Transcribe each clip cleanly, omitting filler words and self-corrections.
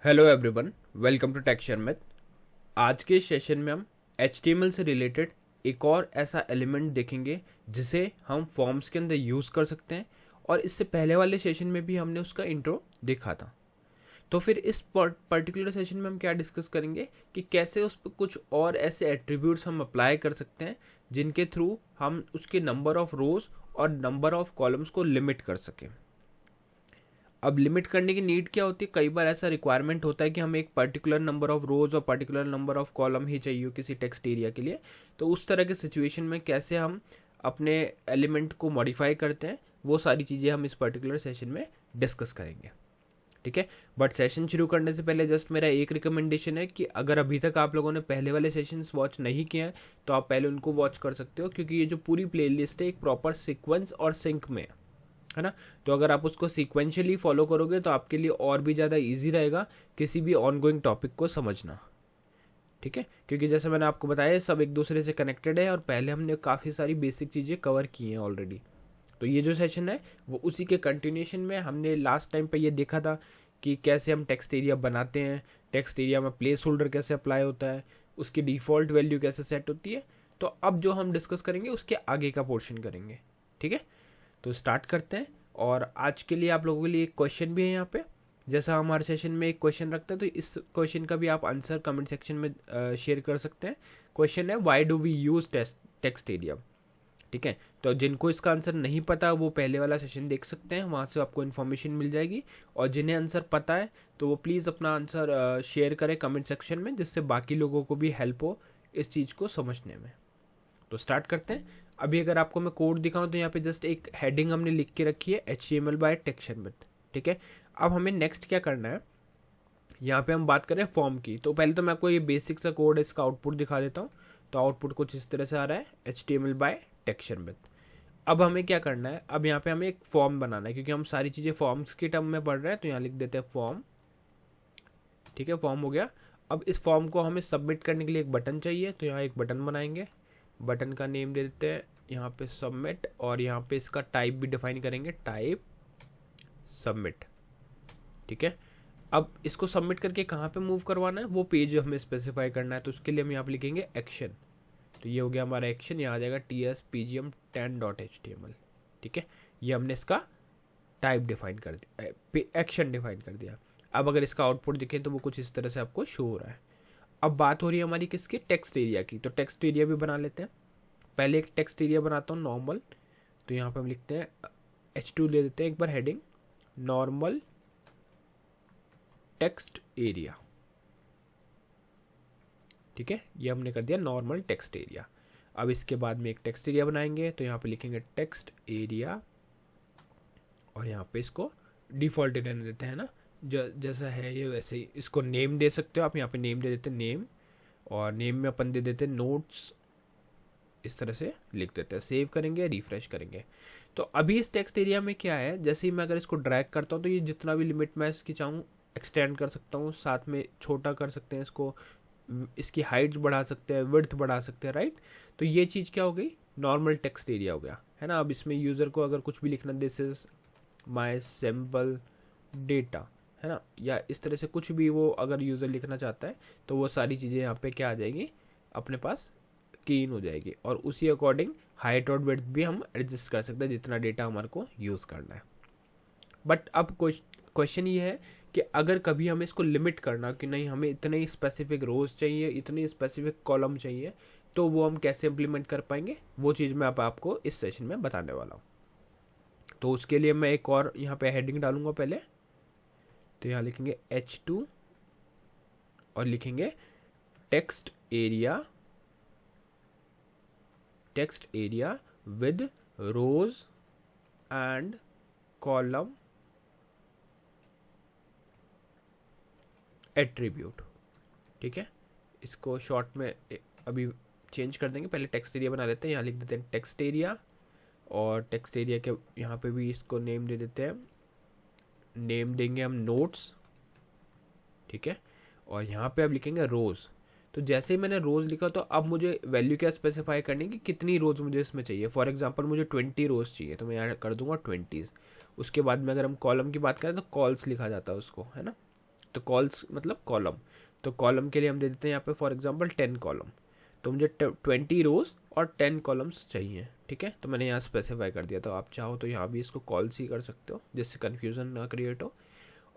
Hello everyone, welcome to texture math. आज के session में हम HTML से रिलेटेड एक और ऐसा एलिमेंट देखेंगे जिसे हम फॉर्म्स के अंदर यूज़ कर सकते हैं। और इससे पहले वाले सेशन में भी हमने उसका इंट्रो देखा था। तो फिर इस पर्टिकुलर सेशन में हम क्या डिस्कस करेंगे कि कैसे उस पर कुछ और ऐसे एट्रीब्यूट्स हम अप्लाई कर सकते हैं जिनके थ्रू हम उसके नंबर ऑफ रोज और नंबर ऑफ कॉलम्स को लिमिट कर सकें। अब लिमिट करने की नीड क्या होती है? कई बार ऐसा रिक्वायरमेंट होता है कि हमें एक पर्टिकुलर नंबर ऑफ रोज और पर्टिकुलर नंबर ऑफ कॉलम ही चाहिए हो किसी टेक्स्ट एरिया के लिए। तो उस तरह के सिचुएशन में कैसे हम अपने एलिमेंट को मॉडिफाई करते हैं, वो सारी चीज़ें हम इस पर्टिकुलर सेशन में डिस्कस करेंगे। ठीक है, बट सेशन शुरू करने से पहले जस्ट मेरा एक रिकमेंडेशन है कि अगर अभी तक आप लोगों ने पहले वाले सेशंस वॉच नहीं किए हैं तो आप पहले उनको वॉच कर सकते हो, क्योंकि ये जो पूरी प्लेलिस्ट है एक प्रॉपर सीक्वेंस और सिंक में है ना। तो अगर आप उसको सीक्वेंशियली फॉलो करोगे तो आपके लिए और भी ज़्यादा इजी रहेगा किसी भी ऑनगोइंग टॉपिक को समझना। ठीक है, क्योंकि जैसे मैंने आपको बताया सब एक दूसरे से कनेक्टेड है और पहले हमने काफ़ी सारी बेसिक चीज़ें कवर की हैं ऑलरेडी। तो ये जो सेशन है वो उसी के कंटिन्यूएशन में। हमने लास्ट टाइम पे ये देखा था कि कैसे हम टेक्स्ट एरिया बनाते हैं, टेक्स्ट एरिया में प्लेस होल्डर कैसे अप्लाई होता है, उसकी डिफ़ॉल्ट वैल्यू कैसे सेट होती है। तो अब जो हम डिस्कस करेंगे उसके आगे का पोर्शन करेंगे। ठीक है, तो स्टार्ट करते हैं। और आज के लिए आप लोगों के लिए एक क्वेश्चन भी है यहाँ पे। जैसा हमारे सेशन में एक क्वेश्चन रखते हैं तो इस क्वेश्चन का भी आप आंसर कमेंट सेक्शन में शेयर कर सकते हैं। क्वेश्चन है why do we use text area. ठीक है, तो जिनको इसका आंसर नहीं पता वो पहले वाला सेशन देख सकते हैं, वहाँ से आपको इन्फॉर्मेशन मिल जाएगी। और जिन्हें आंसर पता है तो वो प्लीज़ अपना आंसर शेयर करें कमेंट सेक्शन में, जिससे बाकी लोगों को भी हेल्प हो इस चीज़ को समझने में। तो स्टार्ट करते हैं। अभी अगर आपको मैं कोड दिखाऊं तो यहाँ पे जस्ट एक हेडिंग हमने लिख के रखी है HTML बाय टेक्सचर मैथ। ठीक है, अब हमें नेक्स्ट क्या करना है, यहाँ पे हम बात करें फॉर्म की। तो पहले तो मैं आपको ये बेसिक सा कोड इसका आउटपुट दिखा देता हूँ। तो आउटपुट कुछ इस तरह से आ रहा है HTML बाय टेक्सचर मैथ। अब हमें क्या करना है, अब यहाँ पे हमें एक फॉर्म बनाना है, क्योंकि हम सारी चीज़ें फॉर्म्स के टर्म में पढ़ रहे हैं। तो यहाँ लिख देते हैं फॉर्म। ठीक है, फॉर्म हो गया। अब इस फॉर्म को हमें सबमिट करने के लिए एक बटन चाहिए, तो यहाँ एक बटन बनाएंगे। बटन का नेम दे देते हैं यहाँ पे सबमिट, और यहाँ पे इसका टाइप भी डिफाइन करेंगे, टाइप सबमिट। ठीक है, अब इसको सबमिट करके कहाँ पे मूव करवाना है वो पेज हमें स्पेसिफाई करना है। तो उसके लिए हम यहाँ पे लिखेंगे एक्शन। तो ये हो गया हमारा एक्शन, यहाँ आ जाएगा tspgm10.html। ठीक है, ये हमने इसका टाइप डिफाइन कर दिया, एक्शन डिफाइन कर दिया। अब अगर इसका आउटपुट दिखे तो वो कुछ इस तरह से आपको शो हो रहा है। अब बात हो रही है हमारी किसकी, टेक्स्ट एरिया की। तो टेक्स्ट एरिया भी बना लेते हैं। पहले एक टेक्स्ट एरिया बनाता हूँ नॉर्मल। तो यहाँ पे हम लिखते हैं H2 ले देते हैं एक बार हेडिंग, नॉर्मल टेक्स्ट एरिया। ठीक है, ये हमने कर दिया नॉर्मल टेक्स्ट एरिया। अब इसके बाद में एक टेक्स्ट एरिया बनाएंगे। तो यहाँ पे लिखेंगे टेक्स्ट एरिया, और यहाँ पे इसको डिफ़ॉल्ट रहने देते हैं ना, जैसा है ये वैसे ही। इसको नेम दे सकते हो आप, यहाँ पे नेम दे देते हैं नेम, और नेम में अपन दे देते हैं नोट्स। इस तरह से लिख देते हैं, सेव करेंगे, रिफ्रेश करेंगे। तो अभी इस टेक्स्ट एरिया में क्या है, जैसे ही मैं अगर इसको ड्रैग करता हूँ तो ये जितना भी लिमिट मैं इसकी चाहूँ एक्सटेंड कर सकता हूँ, साथ में छोटा कर सकते हैं इसको, इसकी हाइट बढ़ा सकते हैं, विड्थ बढ़ा सकते हैं, राइट। तो ये चीज़ क्या हो गई, नॉर्मल टेक्स्ट एरिया हो गया, है ना। अब इसमें यूज़र को अगर कुछ भी लिखना, this is my sample data, है ना, या इस तरह से कुछ भी वो अगर यूज़र लिखना चाहता है तो वो सारी चीज़ें यहाँ पे क्या आ जाएगी, अपने पास कीन हो जाएगी। और उसी अकॉर्डिंग हाइट और विड्थ भी हम एडजस्ट कर सकते हैं जितना डेटा हमारे को यूज़ करना है। बट अब क्वेश्चन ये है कि अगर कभी हमें इसको लिमिट करना कि नहीं हमें इतने ही स्पेसिफिक रोज चाहिए, इतनी स्पेसिफिक कॉलम चाहिए, तो वो हम कैसे इम्प्लीमेंट कर पाएंगे, वो चीज़ मैं अब आपको इस सेशन में बताने वाला हूँ। तो उसके लिए मैं एक और यहाँ पे हेडिंग डालूंगा पहले। तो यहाँ लिखेंगे H2 और लिखेंगे text area with rows and column attribute. ठीक है, इसको शॉर्ट में अभी चेंज कर देंगे, पहले टेक्स्ट एरिया बना देते हैं। यहाँ लिख देते हैं टेक्स्ट एरिया, और टेक्स्ट एरिया के यहाँ पे भी इसको नेम दे देते हैं, नेम देंगे हम नोट्स। ठीक है, और यहाँ पे अब लिखेंगे रोज़। तो जैसे ही मैंने रोज़ लिखा तो अब मुझे वैल्यू क्या स्पेसिफाई करनी कि कितनी रोज़ मुझे इसमें चाहिए। फॉर एग्जांपल मुझे 20 रोज़ चाहिए, तो मैं यहाँ कर दूंगा 20। उसके बाद में अगर हम कॉलम की बात करें तो कॉल्स लिखा जाता है उसको, है ना। तो कॉल्स मतलब कॉलम, तो कॉलम के लिए हम दे देते हैं यहाँ पे फॉर एग्जांपल 10 कॉलम, तो मुझे 20 रोज और 10 कॉलम्स चाहिए, ठीक है। तो मैंने यहाँ स्पेसिफाई कर दिया, तो आप चाहो तो यहाँ भी इसको कॉल्स ही कर सकते हो जिससे कन्फ्यूजन ना क्रिएट हो।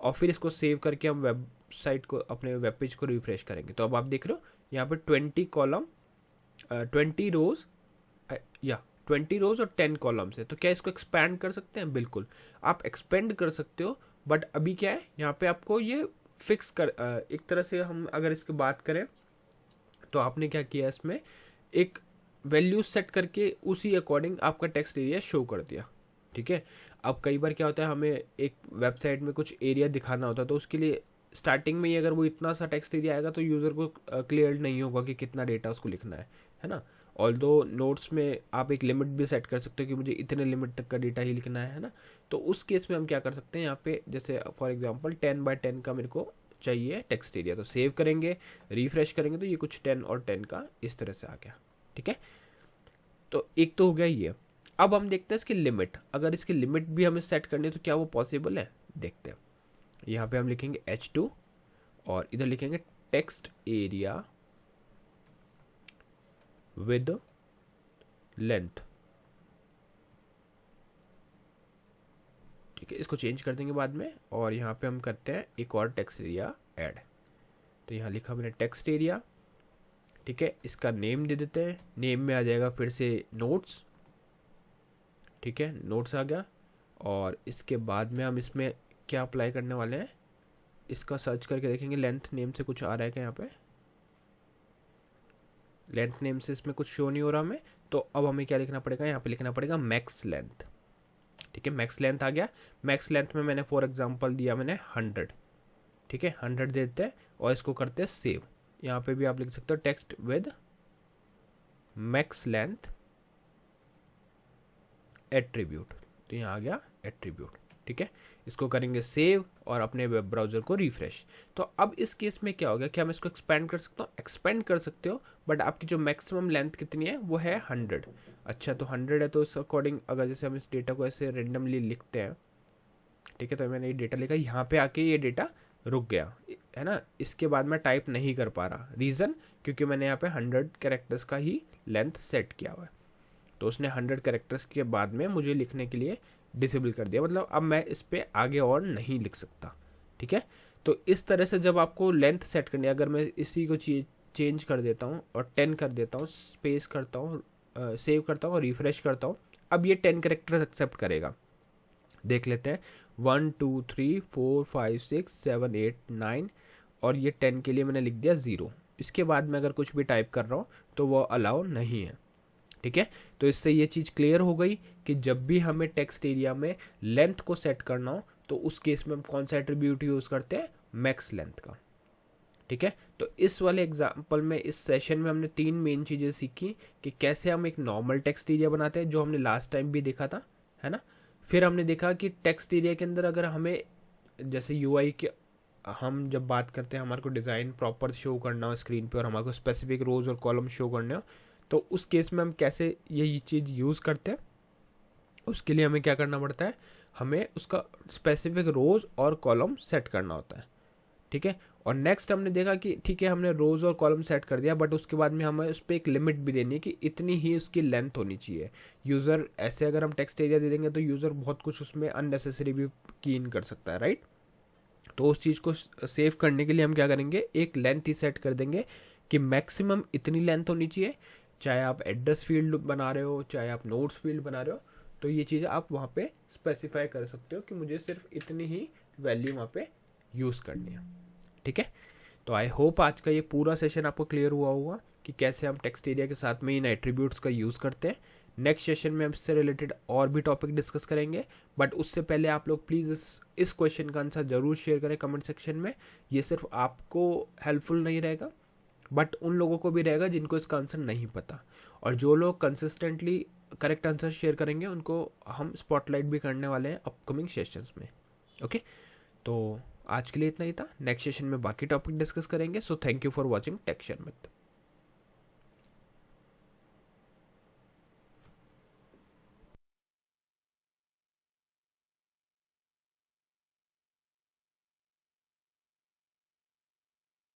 और फिर इसको सेव करके हम वेबसाइट को, अपने वेब पेज को रिफ्रेश करेंगे। तो अब आप देख रहे हो यहाँ पे 20 कॉलम, 20 रोज या 20 रोज और 10 कॉलम्स है। तो क्या इसको एक्सपैंड कर सकते हैं? बिल्कुल आप एक्सपेंड कर सकते हो, बट अभी क्या है यहाँ पे आपको ये फिक्स कर, एक तरह से हम अगर इसकी बात करें तो आपने क्या किया, इसमें एक वैल्यू सेट करके उसी अकॉर्डिंग आपका टेक्स्ट एरिया शो कर दिया, ठीक है। अब कई बार क्या होता है, हमें एक वेबसाइट में कुछ एरिया दिखाना होता है, तो उसके लिए स्टार्टिंग में ही अगर वो इतना सा टेक्स्ट एरिया आएगा तो यूज़र को क्लियर नहीं होगा कि कितना डेटा उसको लिखना है ना। ऑल्दो नोट्स में आप एक लिमिट भी सेट कर सकते हो कि मुझे इतने लिमिट तक का डेटा ही लिखना है ना। तो उस केस में हम क्या कर सकते हैं, यहाँ पे जैसे फॉर एग्जांपल 10x10 का मेरे को चाहिए टेक्स्ट एरिया, तो सेव करेंगे, रिफ्रेश करेंगे तो ये कुछ 10 और 10 का इस तरह से आ गया, ठीक है। तो एक तो हो गया ये। अब हम देखते हैं इसकी लिमिट, अगर इसकी लिमिट भी हमें सेट करनी है तो क्या वो पॉसिबल है, देखते हैं। यहाँ पे हम लिखेंगे h2 और इधर लिखेंगे टेक्स्ट एरिया विद लेंथ, ठीक है। इसको चेंज कर देंगे बाद में, और यहाँ पे हम करते हैं एक और टेक्स्ट एरिया ऐड। तो यहाँ लिखा मैंने टेक्स्ट एरिया, ठीक है। इसका नेम दे देते हैं, नेम में आ जाएगा फिर से नोट्स, ठीक है, नोट्स आ गया। और इसके बाद में हम इसमें क्या अप्लाई करने वाले हैं, इसका सर्च करके देखेंगे लेंथ नेम से कुछ आ रहा है क्या, यहाँ पे लेंथ नेम से इसमें कुछ शो नहीं हो रहा हमें। तो अब हमें क्या लिखना पड़ेगा, यहाँ पे लिखना पड़ेगा मैक्स लेंथ, ठीक है। मैक्स लेंथ आ गया। मैक्स लेंथ में मैंने फॉर एग्जांपल दिया मैंने 100, ठीक है, 100 देते हैं और इसको करते हैं सेव। यहाँ पे भी आप लिख सकते हो text with max length attribute, तो यहाँ आ गया एट्रीब्यूट, ठीक है। इसको करेंगे सेव और अपने वेब ब्राउजर को रिफ्रेश। तो अब इस केस में क्या हो गया, क्या मैं इसको एक्सपेंड कर सकता हूँ? एक्सपेंड कर सकते हो, बट आपकी जो मैक्सिमम लेंथ कितनी है वो है 100। अच्छा, तो 100 है, तो उस अकॉर्डिंग अगर जैसे हम इस डेटा को ऐसे रेंडमली लिखते हैं, ठीक है, तो मैंने ये डेटा लिखा, यहाँ पे आके ये डेटा रुक गया है ना, इसके बाद मैं टाइप नहीं कर पा रहा। रीज़न, क्योंकि मैंने यहाँ पे 100 कैरेक्टर्स का ही लेंथ सेट किया हुआ है। तो उसने 100 कैरेक्टर्स के बाद में मुझे लिखने के लिए डिसेबल कर दिया, मतलब अब मैं इस पर आगे और नहीं लिख सकता, ठीक है। तो इस तरह से जब आपको लेंथ सेट करनी है, अगर मैं इसी को चेंज कर देता हूँ और 10 कर देता हूँ, स्पेस करता हूँ, सेव करता हूँ और रिफ्रेश करता हूँ, अब ये 10 कैरेक्टर्स एक्सेप्ट करेगा। देख लेते हैं, 1 2 3 4 5 6 7 8 9 और ये 10 के लिए मैंने लिख दिया 0। इसके बाद में अगर कुछ भी टाइप कर रहा हूँ तो वो अलाउ नहीं है, ठीक है। तो इससे ये चीज़ क्लियर हो गई कि जब भी हमें टेक्स्ट एरिया में लेंथ को सेट करना हो तो उस केस में हम कौन सा एट्रीब्यूट यूज़ करते हैं, मैक्स लेंथ का, ठीक है। तो इस वाले एग्जांपल में, इस सेशन में हमने 3 मेन चीज़ें सीखी कि कैसे हम एक नॉर्मल टेक्स्ट एरिया बनाते हैं, जो हमने लास्ट टाइम भी देखा था, है ना। फिर हमने देखा कि टेक्स्ट एरिया के अंदर अगर हमें जैसे यूआई के, हम जब बात करते हैं हमारे को डिज़ाइन प्रॉपर शो करना हो स्क्रीन पे और हमारे को स्पेसिफिक रोज और कॉलम शो करने हो, तो उस केस में हम कैसे ये चीज़ यूज़ करते हैं। उसके लिए हमें क्या करना पड़ता है, हमें उसका स्पेसिफिक रोज और कॉलम सेट करना होता है, ठीक है। और नेक्स्ट हमने देखा कि ठीक है, हमने रोज और कॉलम सेट कर दिया, बट उसके बाद में हमें उस पर एक लिमिट भी देनी है कि इतनी ही उसकी लेंथ होनी चाहिए। यूज़र ऐसे अगर हम टेक्स्ट एरिया दे देंगे तो यूज़र बहुत कुछ उसमें अननेसेसरी भी की इन कर सकता है, राइट। तो उस चीज़ को सेव करने के लिए हम क्या करेंगे, एक लेंथ ही सेट कर देंगे कि मैक्सिमम इतनी लेंथ होनी चाहिए। चाहे आप एड्रेस फील्ड बना रहे हो, चाहे आप नोट्स फील्ड बना रहे हो, तो ये चीज़ें आप वहाँ पे स्पेसिफाई कर सकते हो कि मुझे सिर्फ इतनी ही वैल्यू वहाँ पे यूज़ करनी है, ठीक है। तो आई होप आज का ये पूरा सेशन आपको क्लियर हुआ होगा कि कैसे हम टेक्स्ट एरिया के साथ में इन एट्रीब्यूट्स का यूज़ करते हैं। नेक्स्ट सेशन में हम इससे रिलेटेड और भी टॉपिक डिस्कस करेंगे, बट उससे पहले आप लोग प्लीज़ इस क्वेश्चन का आंसर ज़रूर शेयर करें कमेंट सेक्शन में। ये सिर्फ आपको हेल्पफुल नहीं रहेगा, बट उन लोगों को भी रहेगा जिनको इसका आंसर नहीं पता, और जो लोग कंसिस्टेंटली करेक्ट आंसर शेयर करेंगे उनको हम स्पॉटलाइट भी करने वाले हैं अपकमिंग सेशंस में, ओके। तो आज के लिए इतना ही था, नेक्स्ट सेशन में बाकी टॉपिक डिस्कस करेंगे। So thank you for watching tech share myth.